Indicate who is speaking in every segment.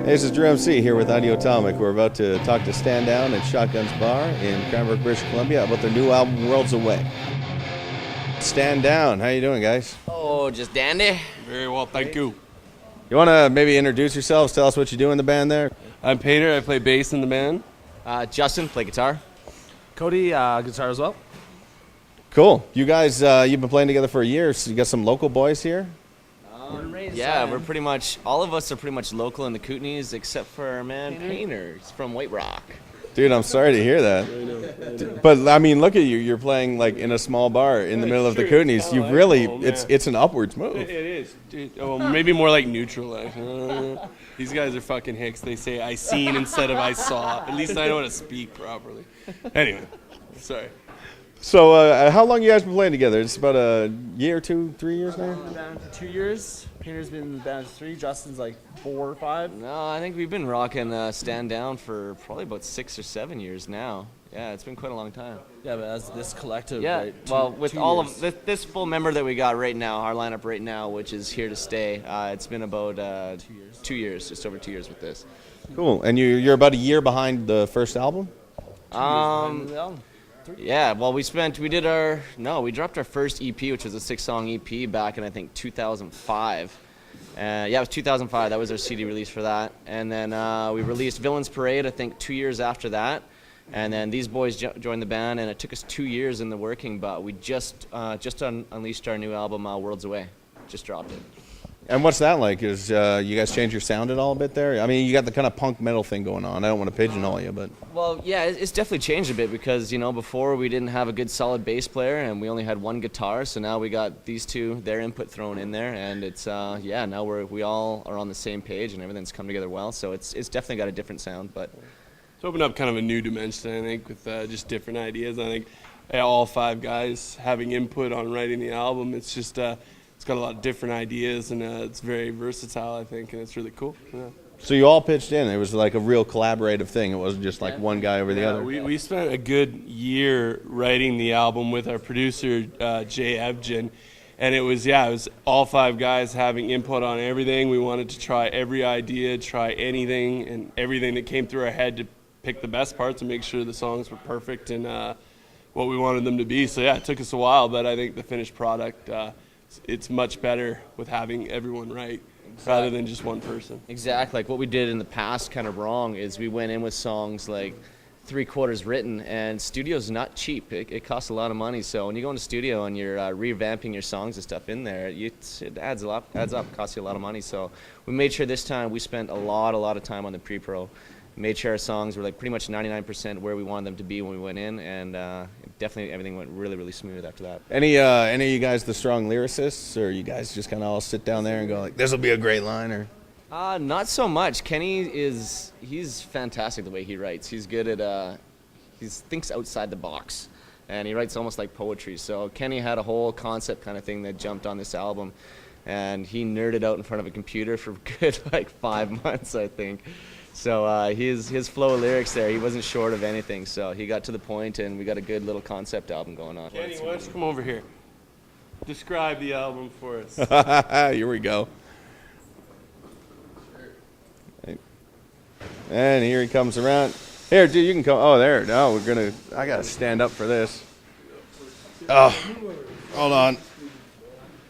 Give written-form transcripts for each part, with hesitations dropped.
Speaker 1: Hey, this is Drew MC here with Audiotomic. We're about to talk to Stand Down at Shotgun's Bar in Cranbrook, British Columbia about their new album, Worlds Away. Stand Down, how you doing, guys?
Speaker 2: Oh, just dandy.
Speaker 3: Very well, thank you.
Speaker 1: You want to maybe introduce yourselves, tell us what you do in the band there?
Speaker 3: I'm Peter, I play bass in the band.
Speaker 2: Justin, play guitar.
Speaker 4: Cody, guitar as well.
Speaker 1: Cool. You guys, you've been playing together for a year, so you got some local boys here?
Speaker 2: Yeah, we're pretty much, all of us are pretty much local in the Kootenays, except for our man Painter. He's from White Rock.
Speaker 1: Dude, I'm sorry to hear that. But, I mean, look at you. You're playing, like, in a small bar in the middle of the Kootenays. You really, it's an upwards move.
Speaker 3: It is. Dude, oh, maybe more like neutral. Like, these guys are fucking hicks. They say I seen instead of I saw. At least I know how to speak properly. Anyway, sorry.
Speaker 1: So, how long you guys been playing together? It's about a year, 2, 3 years now?
Speaker 4: Been in the band for 2 years. Painter's been in the band for 3. Justin's like 4 or 5.
Speaker 2: No, I think we've been rocking Stand Down for probably about 6 or 7 years now. Yeah, it's been quite a long time.
Speaker 4: Yeah, but as this collective,
Speaker 2: Yeah,
Speaker 4: right,
Speaker 2: well, with
Speaker 4: 2
Speaker 2: all
Speaker 4: years.
Speaker 2: of this full member that we got right now, our lineup right now, which is here to stay, it's been about 2 years. 2 years, just over 2 years with this.
Speaker 1: Cool. And you're about a year behind the first album?
Speaker 2: Yeah, well, we dropped our first EP, which was a 6-song EP back in, I think, 2005. Yeah, it was 2005. That was our CD release for that. And then we released Villains Parade, I think, 2 years after that. And then these boys joined the band, and it took us 2 years in the working, but we just unleashed our new album, Worlds Away. Just dropped it.
Speaker 1: And what's that like? Is you guys change your sound at all a bit there? I mean, you got the kind of punk metal thing going on. I don't want to pigeonhole you, but...
Speaker 2: Well, yeah, it's definitely changed a bit because, you know, before we didn't have a good solid bass player and we only had one guitar, so now we got these two, their input thrown in there, and it's, yeah, now we all are on the same page and everything's come together well, so it's definitely got a different sound, but...
Speaker 3: It's opened up kind of a new dimension, I think, with just different ideas. I think all 5 guys having input on writing the album, it's just... it's got a lot of different ideas, and it's very versatile, I think, and it's really cool. Yeah.
Speaker 1: So you all pitched in. It was like a real collaborative thing. It wasn't just like one guy over the other.
Speaker 3: We spent a good year writing the album with our producer, Jay Evgen, and it was all 5 guys having input on everything. We wanted to try every idea, try anything, and everything that came through our head to pick the best parts and make sure the songs were perfect and what we wanted them to be. So, yeah, it took us a while, but I think the finished product... it's much better with having everyone right rather than just one person.
Speaker 2: Exactly. Like what we did in the past kind of wrong is we went in with songs like 3/4 written, and studio's not cheap. It costs a lot of money. So when you go into studio and you're revamping your songs and stuff in there, it adds up, costs you a lot of money. So we made sure this time we spent a lot of time on the pre-pro. Made sure our songs were like pretty much 99% where we wanted them to be when we went in, and definitely everything went really smooth after that.
Speaker 1: Any of you guys the strong lyricists, or you guys just kind of all sit down there and go like, "This will be a great line"? Or
Speaker 2: not so much. Kenny he's fantastic the way he writes. He's good at he thinks outside the box, and he writes almost like poetry. So Kenny had a whole concept kind of thing that jumped on this album, and he nerded out in front of a computer for good like 5 months, I think. So his flow of lyrics there, he wasn't short of anything. So he got to the point, and we got a good little concept album going on.
Speaker 3: Kenny, why don't you come over here? Describe the album for us.
Speaker 1: Here we go. And here he comes around. Here, dude, you can come. Oh, there. No, I gotta stand up for this. Oh, hold on.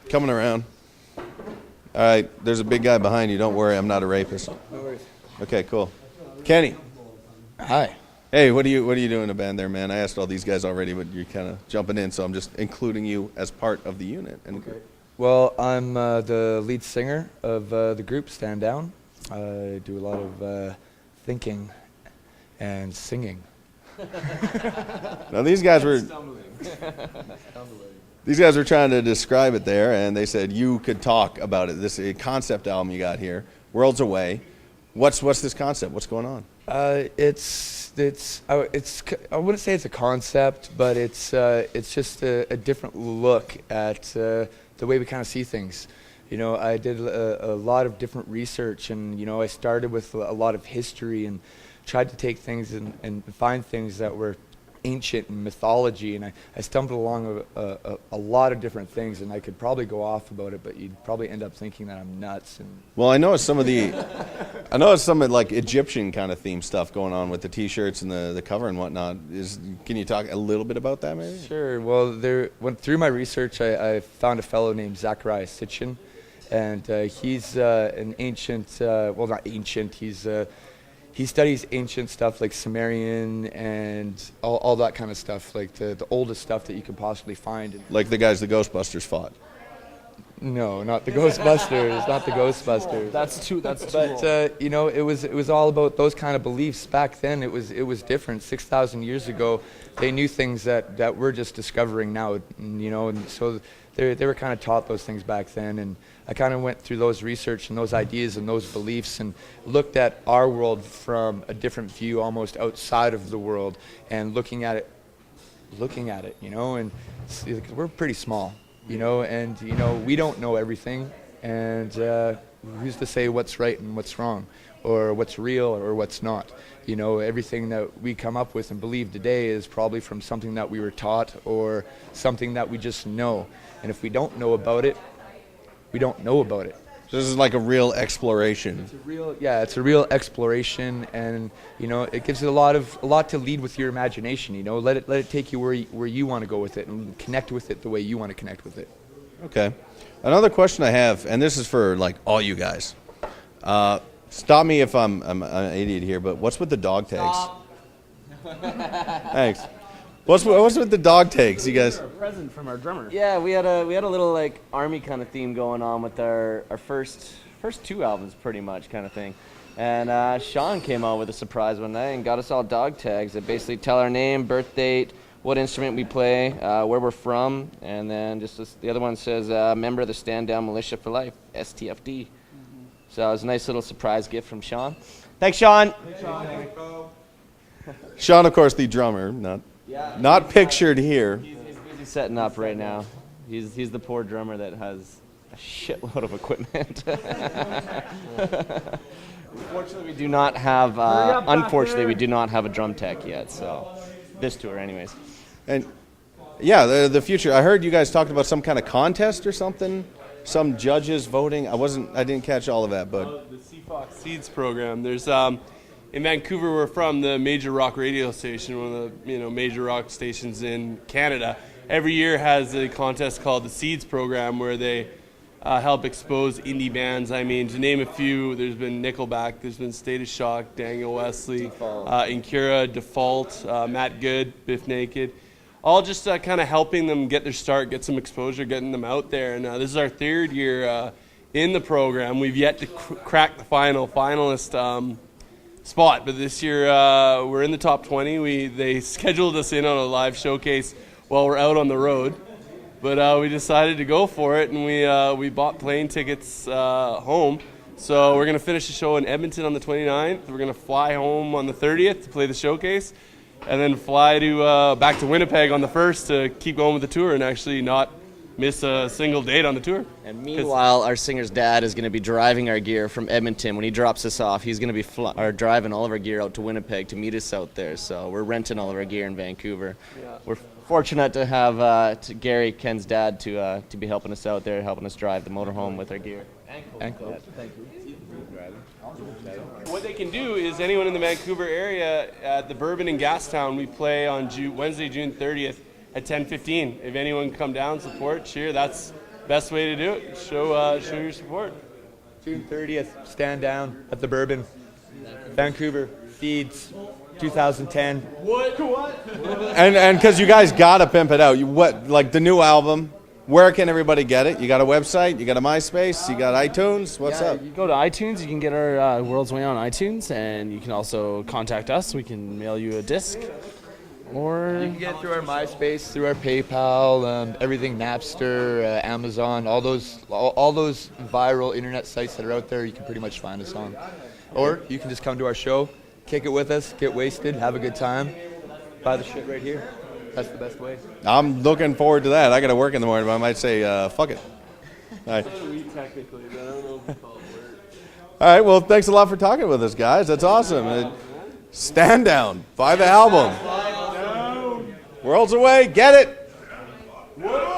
Speaker 1: Coming around. All right, there's a big guy behind you. Don't worry, I'm not a rapist.
Speaker 4: No worries.
Speaker 1: Okay, cool. Kenny.
Speaker 4: Hi.
Speaker 1: Hey, what are you doing in the band there, man? I asked all these guys already, but you're kind of jumping in, so I'm just including you as part of the unit. And
Speaker 5: Well, I'm the lead singer of the group Stand Down. I do a lot of thinking and singing.
Speaker 1: Now these guys were trying to describe it there, and they said you could talk about it. This concept album you got here, Worlds Away. What's this concept? What's going on?
Speaker 5: It's I wouldn't say it's a concept, but it's just a different look at the way we kind of see things. You know, I did a lot of different research, and you know, I started with a lot of history and tried to take things and find things that were ancient and mythology, and I stumbled along a lot of different things, and I could probably go off about it, but you'd probably end up thinking that I'm nuts. And
Speaker 1: Well, I know some of like Egyptian kind of theme stuff going on with the T-shirts and the cover and whatnot. Can you talk a little bit about that, maybe?
Speaker 5: Sure. Well, through my research, I found a fellow named Zachariah Sitchin, and he's an ancient. Well, not ancient. He studies ancient stuff like Sumerian and all that kind of stuff, like the oldest stuff that you can possibly find.
Speaker 1: Like the guys the Ghostbusters fought.
Speaker 5: No, not the Ghostbusters, not the Ghostbusters.
Speaker 4: That's too.
Speaker 5: But it was all about those kind of beliefs back then. It was different. 6,000 years ago, they knew things that we're just discovering now. And so they were kind of taught those things back then. And I kind of went through those research and those ideas and those beliefs and looked at our world from a different view, almost outside of the world, and looking at it, and we're pretty small, and we don't know everything, and who's to say what's right and what's wrong, or what's real or what's not? Everything that we come up with and believe today is probably from something that we were taught or something that we just know, and if we don't know about it, we don't know about it.
Speaker 1: So this is like a real exploration.
Speaker 5: It's a real exploration, and it gives you a lot to lead with your imagination. Let it take you where you want to go with it, and connect with it the way you want to connect with it.
Speaker 1: Okay. Another question I have, and this is for like all you guys. Stop me if I'm an idiot here, but what's with the dog tags? Thanks. What's with the dog tags, you guys?
Speaker 4: A present from our drummer.
Speaker 2: Yeah, we had a little like army kind of theme going on with our first two albums, pretty much kind of thing. And Sean came out with a surprise one night and got us all dog tags that basically tell our name, birth date, what instrument we play, where we're from, and then the other one says member of the Stand Down Militia for Life, STFD. So it was a nice little surprise gift from Sean. Thanks, Sean.
Speaker 1: Sean, of course, the drummer, not pictured here.
Speaker 2: He's busy setting up right now. He's the poor drummer that has a shitload of equipment. Unfortunately, we do not have a drum tech yet. So this tour, anyways.
Speaker 1: And yeah, the future. I heard you guys talked about some kind of contest or something. Some judges voting. I didn't catch all of that, but
Speaker 3: the CFOX Seeds program. There's in Vancouver, we're from, the major rock radio station, one of the major rock stations in Canada. Every year has a contest called the Seeds program where they help expose indie bands. I mean, to name a few, there's been Nickelback, there's been State of Shock, Daniel Wesley, Incura, Default, Matt Good, Biff Naked. All just kind of helping them get their start, get some exposure, getting them out there. And this is our third year in the program. We've yet to crack the finalist spot, but this year we're in the top 20. They scheduled us in on a live showcase while we're out on the road, but we decided to go for it, and we bought plane tickets home. So we're going to finish the show in Edmonton on the 29th. We're going to fly home on the 30th to play the showcase, and then fly back to Winnipeg on the 1st to keep going with the tour and actually not miss a single date on the tour.
Speaker 2: And meanwhile, our singer's dad is going to be driving our gear from Edmonton. When he drops us off, he's going to be driving all of our gear out to Winnipeg to meet us out there. So we're renting all of our gear in Vancouver. Yeah. We're fortunate to have Gary, Ken's dad, to be helping us out there, helping us drive the motorhome with our gear.
Speaker 5: Ankle.
Speaker 4: Thank you.
Speaker 3: What they can do is, anyone in the Vancouver area at the Bourbon in Gastown, we play on Wednesday, June 30th at 10:15. If anyone come down, support, cheer, that's the best way to do it. Show your support.
Speaker 5: June 30th, stand down at the Bourbon. Vancouver, Feeds, 2010.
Speaker 3: What?
Speaker 1: And because you guys gotta pimp it out. Like the new album? Where can everybody get it? You got a website? You got a MySpace? You got iTunes? What's up?
Speaker 4: You go to iTunes. You can get our World's Way on iTunes, and you can also contact us. We can mail you a disc. Or
Speaker 5: you can get through our MySpace, through our PayPal, everything, Napster, Amazon, all those viral internet sites that are out there. You can pretty much find us on. Or you can just come to our show, kick it with us, get wasted, have a good time, buy the shit right here. That's the best way.
Speaker 1: I'm looking forward to that. I got to work in the morning, but I might say, fuck it. All right.
Speaker 3: Technically, but I don't know if it's called work.
Speaker 1: All right, well, thanks a lot for talking with us, guys. That's awesome. Stand Down. Buy the album. Worlds away. Get it.